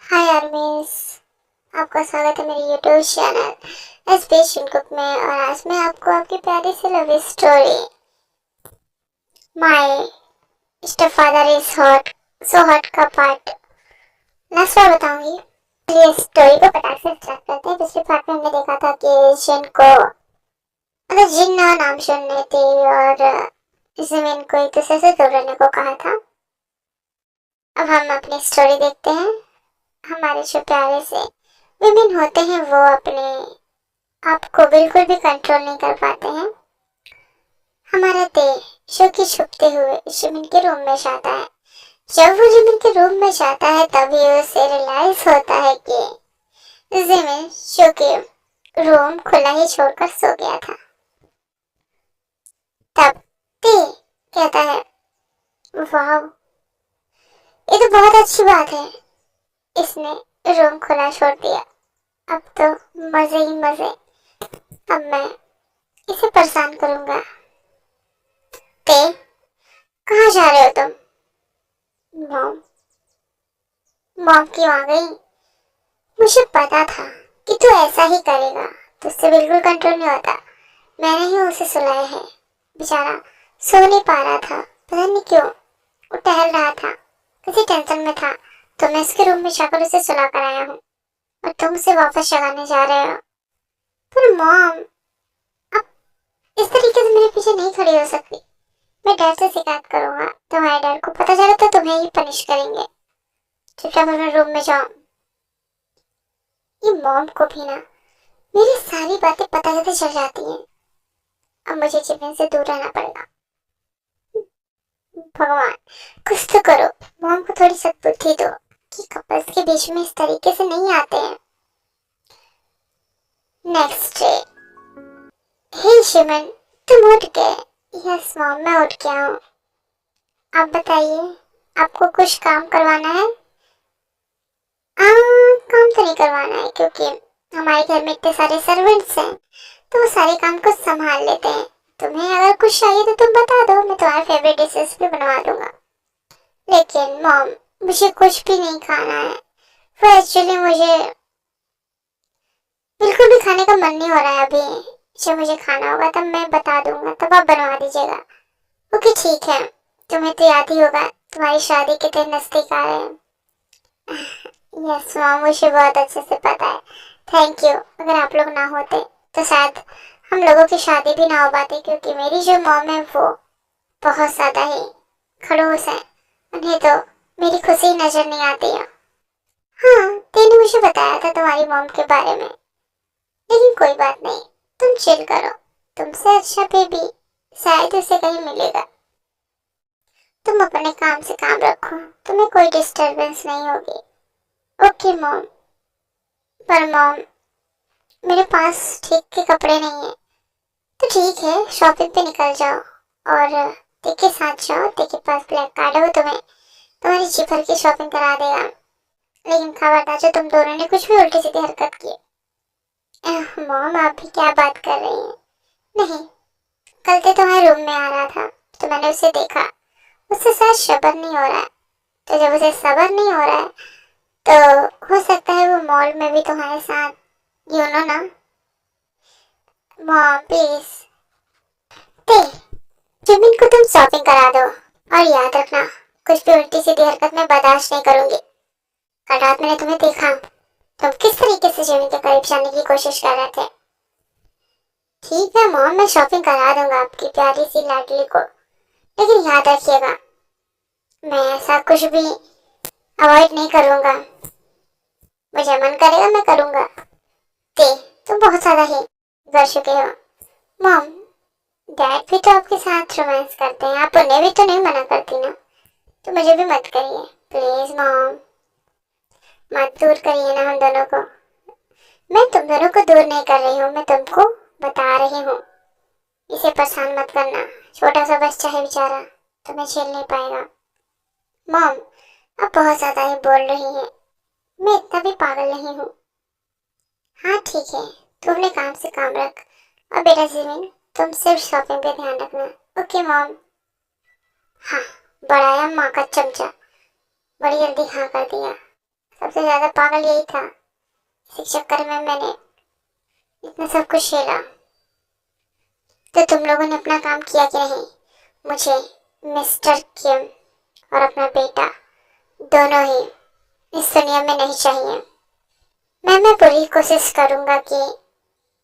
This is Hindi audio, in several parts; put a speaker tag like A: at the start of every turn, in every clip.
A: हाय आर्मीज, आपका स्वागत है मेरे यूट्यूब चैनल एस्पेशन कुक में। और आज मैं आपको आपकी प्यारी सी love story my stepfather is hot so hot का पार्ट लास्ट बार बताऊंगी। ये स्टोरी को फटाक से स्टार्ट करते हैं। पिछले पार्ट में हमने देखा था कि जिन को मतलब जिन्ना नाम सुनने थी और जमीन को एक दूसरे से दूर रहने को कहा था। अब हम अपनी स्टोरी देखते हैं। हमारे जो प्यारे से विमेन होते हैं वो अपने आप को बिल्कुल भी कंट्रोल नहीं कर पाते हैं। हमारा देह जो कि छुपते हुए जिमिन के रूम में जाता है। जब वो जिमिन के रूम में जाता है तभी उसे रियलाइज होता है कि जिमिन जो कि रूम खुला ही छोड़कर सो गया था। तब ते कहता है, वाह, ये तो बहुत अच्छी बात है, इसने रूम खुला छोड़ दिया। अब तो मजे ही मजे, अब मैं इसे परेशान करूंगा। ते, कहाँ जा रहे हो तुम? मॉम। मॉम क्यों आ गई? मुझे पता था कि तू ऐसा ही करेगा, तुझसे बिल्कुल कंट्रोल नहीं होता। मैंने ही उसे सुलाया है। बेचारा सो नहीं पा रहा था, पता नहीं क्यों। वो टहल रहा था, किसी टेंशन में था, तो मैं उसके रूम में जाकर उसे सुला कर आया हूँ और तुम उसे वापस जगाने जा रहे हो। पर मॉम, अब इस तरीके से मेरे पीछे नहीं खड़ी हो सकती। मैं डैड से शिकायत करूंगा। तुम्हारे डैड को पता चला तो तुम्हें ही पनिश करेंगे। चुपचाप अपने रूम में जाओ। ये मॉम को भी ना मेरी सारी बातें पता कैसे चल जाती हैं। अब मुझे जिमिन से दूर रहना पड़ेगा। भगवान, कुछ तो करो। मॉम को थोड़ी सद्बुद्धि दो कि कपल्स के बीच में इस तरीके से नहीं आते हैं। Next day. हे जिमिन, तुम उठ गए? यस मॉम, मैं उठ गया हूँ। आप बताइए, आपको कुछ काम करवाना है? काम तो नहीं करवाना है क्योंकि हमारे घर में इतने सारे सर्वेंट्स हैं तो वो सारे काम को संभाल लेते हैं। तुम्हें अगर कुछ चाहिए तो तुम बता दो, मैं तुम्हारे फेवरेट डिशेस भी बनवा दूंगा। लेकिन मॉम, मुझे कुछ भी नहीं खाना है। फिर एक्चुअली मुझे बिल्कुल भी खाने का मन नहीं हो रहा है अभी। जब मुझे खाना होगा तब मैं बता दूंगा, तब आप बनवा दीजिएगा। ओके ठीक है। तुम्हें तो याद ही होगा तुम्हारी शादी के दिन नजदीक आ रहे हैं। यस मॉम, मुझे बहुत अच्छे से पता है। Thank you. अगर आप लोग ना होते तो शायद हम लोगों की शादी भी ना हो पाती, क्योंकि मेरी जो मॉम है वो बहुत ज्यादा ही खड़ूस है। उन्हें तो मेरी खुशी नजर नहीं आती है। हाँ, तेने मुझे बताया था तुम्हारी मॉम के बारे में, लेकिन कोई बात नहीं, तुम चिल करो। तुमसे अच्छा बेबी शायद उसे कहीं मिलेगा। तुम अपने काम से काम रखो, तुम्हें कोई डिस्टरबेंस नहीं होगी। Okay mom. पर मॉम, मेरे पास ठीक के कपड़े नहीं है। तो ठीक है, शॉपिंग पे निकल जाओ और दिक के साथ जाओ। दिक के पास ब्लैक कार्ड हो, तुम्हें तुम्हारी जी भर की शॉपिंग करा देगा। लेकिन खबरदार, जो तुम दोनों ने कुछ भी उल्टी सीधी हरकत की। मॉम, आप भी क्या बात कर रही हैं? नहीं, कल तो तुम्हारे रूम में आ रहा था तो मैंने उसे देखा। उससे शायद सब्र नहीं हो रहा है। तो जब उसे सब्र नहीं हो रहा है तो हो सकता है वो मॉल में भी तुम्हारे साथ, यू नो ना। मॉम प्लीज, ते जिमिन को तुम शॉपिंग करा दो। और याद रखना, कुछ भी उल्टी सीधी हरकत मैं बर्दाश्त नहीं करूंगी। कल रात मैंने तुम्हें देखा, तुम किस तरीके से जिमिन के करीब जाने की कोशिश कर रहे थे। ठीक है मॉम, मैं शॉपिंग करा दूंगा आपकी प्यारी सी लाडली को, लेकिन याद रखिएगा मैं ऐसा कुछ भी अवॉइड नहीं करूंगा। मुझे मन करेगा मैं करूंगा। ते, तुम बहुत ज्यादा ही कर चुके हो। मॉम, डैड भी तो आपके साथ रोमांस करते हैं, आप उन्हें भी तो नहीं मना करती ना। तो मुझे भी मत करिए प्लीज मॉम, मत दूर करिए ना हम दोनों को। मैं तुम दोनों को दूर नहीं कर रही हूँ, मैं तुमको बता रही हूँ। इसे परेशान मत करना, छोटा सा बच्चा है बेचारा, तुम्हें झेल नहीं पाएगा। मॉम, आप बहुत ज्यादा ही बोल रही हैं, मैं इतना भी पागल नहीं हूँ। हाँ ठीक है, तू अपने काम से काम रख। और बेटा जिमिन, तुम सिर्फ शॉपिंग पे ध्यान रखना। Okay mom. हाँ, बढ़ाया माँ का चमचा, बड़ी जल्दी हाँ कर दिया। सबसे ज्यादा पागल यही था। इसी चक्कर में मैंने इतना सब कुछ झेला। तो तुम लोगों ने अपना काम किया कि नहीं? मुझे मिस्टर किम और अपना बेटा दोनों ही इस दुनिया में नहीं चाहिए। मैं पूरी कोशिश करूंगा कि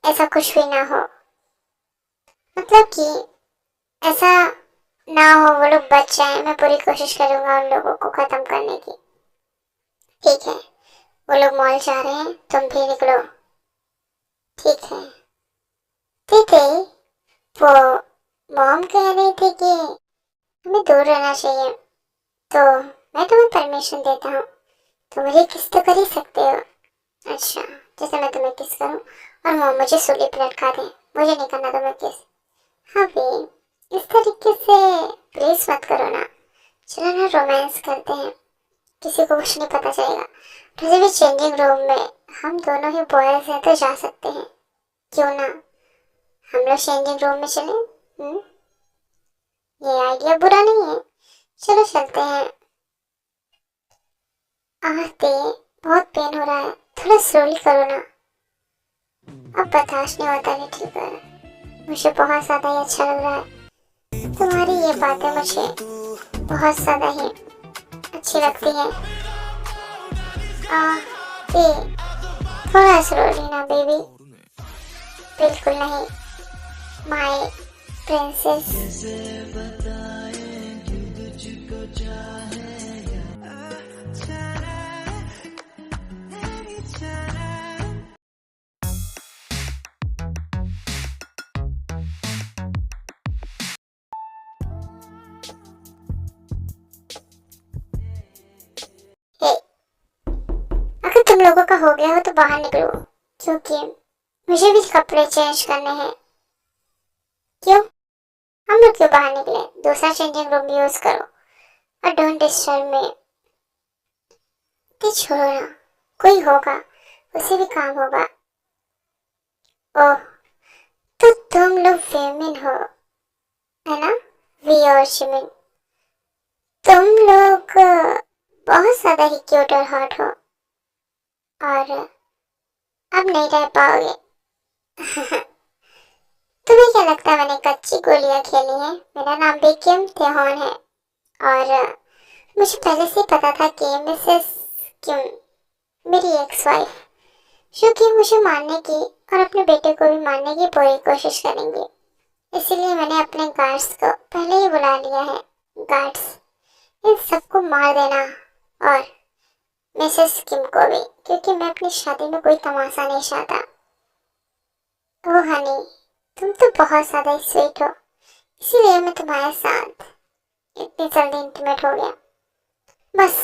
A: ऐसा कुछ भी ना हो, मतलब कि ऐसा ना हो, वो लोग बच जाए। मैं पूरी कोशिश करूंगा उन लोगों को खत्म करने की। ठीक है, वो लोग मॉल जा रहे हैं, तुम भी निकलो। ठीक है। दीदी, वो मॉम कह रही थी कि हमें दूर रहना चाहिए, तो मैं तुम्हें परमिशन देता हूँ। तुम मुझे किस तो कर ही सकते हो। अच्छा, जैसे मैं तुम्हें किस करूँ और मॉम मुझे सूली पर लटका दे, मुझे नहीं करना तुम्हें किस। हाँ भी, इस तरीके से प्लीज मत करो ना। चलो ना, रोमांस करते हैं, किसी को कुछ नहीं पता चलेगा। वैसे भी चेंजिंग रूम में हम दोनों ही बॉयज हैं तो जा सकते हैं, क्यों ना हम लोग चेंजिंग रूम में चले। ये आइडिया बुरा नहीं है, चलो चलते हैं। आहते, बहुत पेन हो रहा है, थोड़ा स्लोली करो ना। अब बर्दाश्त नहीं होता। नहीं, ठीक है, मुझे बहुत ज्यादा ही अच्छा लग रहा है। तुम्हारी ये बातें मुझे बहुत ज्यादा ही अच्छी लगती हैं। ये थोड़ा स्लोली ना बेबी। बिल्कुल नहीं, माय प्रिंसेस। अगर तुम लोगों का हो गया हो तो बाहर निकलो, क्योंकि मुझे भी कपड़े चेंज करने हैं। क्यों? हम लोग क्यों बाहर निकले? दूसरा चेंजिंग रूम यूज करो और डोंट डिस्टर्ब मी। छोड़ो ना, कोई होगा, उसे भी काम होगा। ओह, तो तुम लोग फेमिन हो, है ना? वी और जिमिन, तुम लोग बहुत ज्यादा ही क्यूट और हॉट हो, और अब नहीं रह पाओगे। तुम्हें क्या लगता है मैंने कच्ची गोलियां खेली हैं? मेरा नाम भी किम तेहॉन है, और मुझे पहले से पता था कि मिसेस किम मेरी एक्स वाइफ, जो कि मुझे मारने की और अपने बेटे को भी मारने की पूरी कोशिश करेंगे। इसीलिए मैंने अपने गार्ड्स को पहले ही बुला लिया है। गार्ड्स, इन सबको मार देना, और मिसेस किम को भी, क्योंकि मैं अपनी शादी में कोई तमाशा नहीं चाहता। ओह हनी, तुम तो बहुत ज्यादा ही स्वीट हो, इसीलिए मैं तुम्हारे साथ इतनी जल्दी इंटीमेट हो गया। बस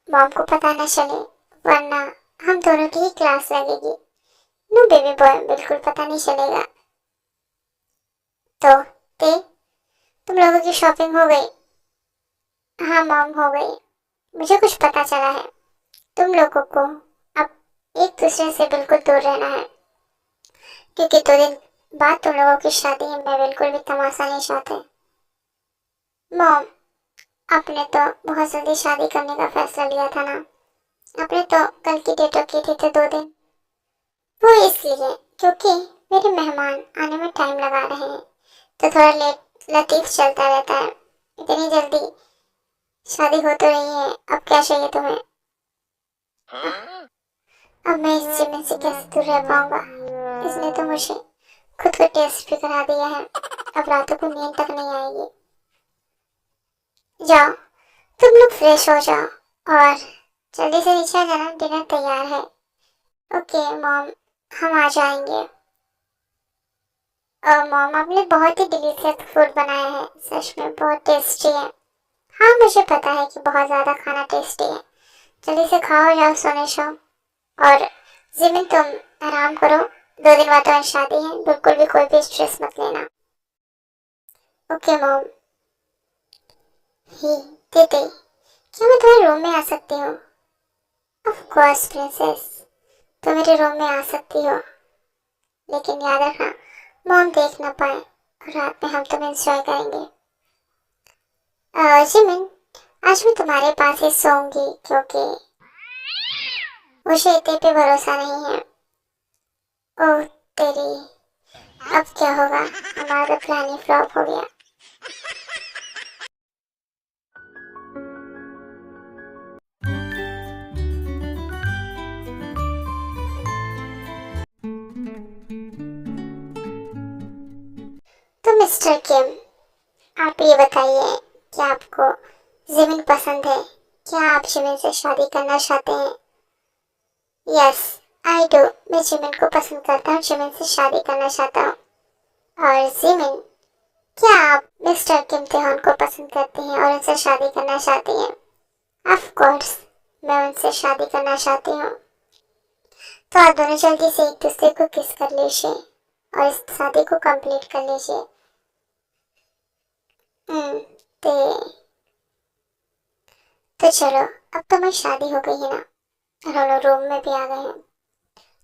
A: मॉम को पता न चले, वरना हम दोनों की ही क्लास लगेगी। नो बेबी बॉय, बिल्कुल पता नहीं चलेगा। तो ते, तुम लोगों की शॉपिंग हो गई? हाँ मॉम, हो गई। मुझे कुछ पता चला है, तुम लोगों को अब एक दूसरे से बिल्कुल दूर रहना है, क्योंकि 2 दिन बाद तुम लोगों की शादी है। मैं बिल्कुल भी तमाशा नहीं चाहते। मॉम, आपने तो बहुत जल्दी शादी करने का फैसला लिया था ना? आपने तो कल की डेट रखी थी, तो 2 दिन। वो इसलिए क्योंकि मेरे मेहमान आने में टाइम लगा रहे हैं, तो थोड़ा लेट लतीफ चलता रहता है। इतनी जल्दी शादी हो तो रही है, अब क्या चाहिए तुम्हें? अब मैं इस जिम्मे से कैसे दूर रह पाऊंगा? इसने तो मुझे खुद को टेस्ट भी करा दिया है। अब रातों को नींद तक नहीं आएगी। जाओ, तुम लोग फ्रेश हो जाओ और जल्दी से नीचे आ जाना, डिनर तैयार है। ओके मॉम, हम आ जाएंगे। और मॉम, आपने बहुत ही डिलीशियस फूड बनाया है, सच में बहुत टेस्टी है। हाँ, मुझे पता है कि बहुत ज़्यादा खाना टेस्टी है। जल्दी से खाओ, जाओ सोने जाओ। और जिमिन, तुम आराम करो, 2 दिन बाद तुम्हारी शादी है, बिल्कुल भी कोई भी स्ट्रेस मत लेना। Okay mom. ही दीदी, क्या मैं तुम्हारे रूम में आ सकती हूँ? ऑफ कोर्स प्रिंसेस, तुम मेरे रूम में आ सकती हो, लेकिन याद रखना मॉम देख ना पाए, और रात में हम तुम एंजॉय करेंगे। जिमिन, आज मैं तुम्हारे पास ही सोऊंगी, क्योंकि मुझे इतने पे भरोसा नहीं है। ओह तेरी, अब क्या होगा? हमारा तो प्लान ही फ्लॉप हो गया। तो मिस्टर किम, आप ये बताइए कि आपको जिमिन पसंद है? क्या आप जिमिन से शादी करना चाहते हैं? Yes, I do. मैं जिमिन को पसंद करता हूँ, जिमिन से शादी करना चाहता हूँ। और जिमिन, क्या आप मिस्टर किम तेहन को पसंद करते हैं और उनसे शादी करना चाहती हैं? ऑफ कोर्स, मैं उनसे शादी करना चाहती हूँ। तो आप दोनों जल्दी से एक दूसरे को किस कर लीजिए और इस शादी को कंप्लीट कर लीजिए। तो चलो, अब तो मैं शादी हो गई है ना, और हम लोग रूम में भी आ गए हैं,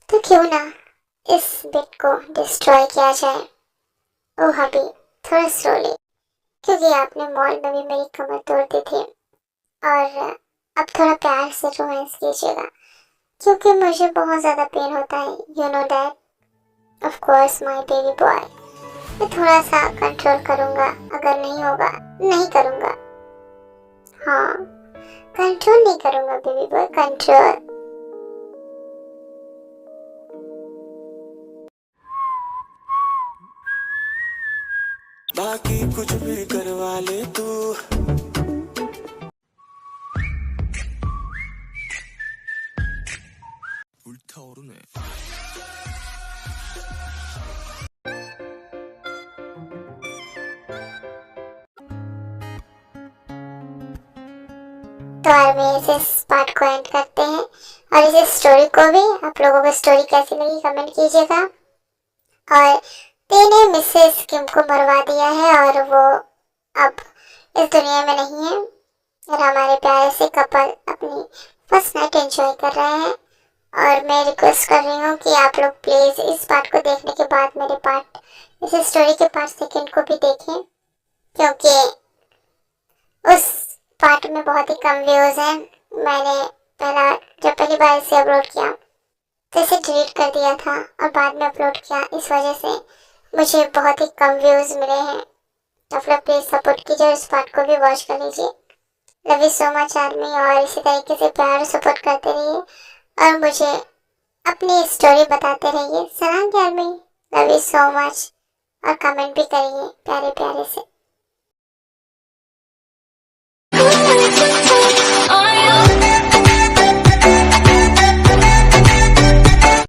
A: तो क्यों ना इस बिट को डिस्ट्रॉय किया जाए। ओह अभी थोड़ा स्लोली, क्योंकि आपने मॉल में भी मेरी कमर तोड़ दी थी। और अब थोड़ा प्यार से रोमांस कीजिएगा, क्योंकि मुझे बहुत ज़्यादा पेन होता है। You know that, of course my baby boy. मैं थोड़ा सा कंट्रोल करूँगा, अगर नहीं होगा नहीं करूँगा। हाँ, कंट्रोल नहीं करूँगा बेबी बॉय, कंट्रोल।
B: बाकी कुछ भी करवा ले तू, 불타오르네.
A: तो और में इस पार्ट को एंड करते हैं, और इस स्टोरी को भी, आप लोगों को स्टोरी कैसी लगी कमेंट कीजिएगा। और तेने मिसेस किम को मरवा दिया है और वो अब इस दुनिया में नहीं है, और हमारे प्यारे से कपल अपनी फर्स्ट नाइट एंजॉय कर रहे हैं। और मैं रिक्वेस्ट कर रही हूँ कि आप लोग प्लीज़ इस पार्ट को देखने के बाद मेरे पार्ट, इस स्टोरी के पार्ट सेकंड को भी देखें, क्योंकि उस पार्ट में बहुत ही कम व्यूज़ हैं। मैंने जब पहली बार इसे अपलोड किया तो इसे डिलीट कर दिया था और बाद में अपलोड किया, इस वजह से मुझे बहुत ही कम व्यूज़ मिले हैं। तो आप लोग प्लीज़ सपोर्ट कीजिए और इस पार्ट को भी वॉच कर लीजिए। Love you so much army, और इसी तरीके से प्यार और सपोर्ट करते रहिए और मुझे अपनी स्टोरी बताते रहिए। सलाम army, love you so much, और कमेंट भी करिए प्यारे प्यारे से।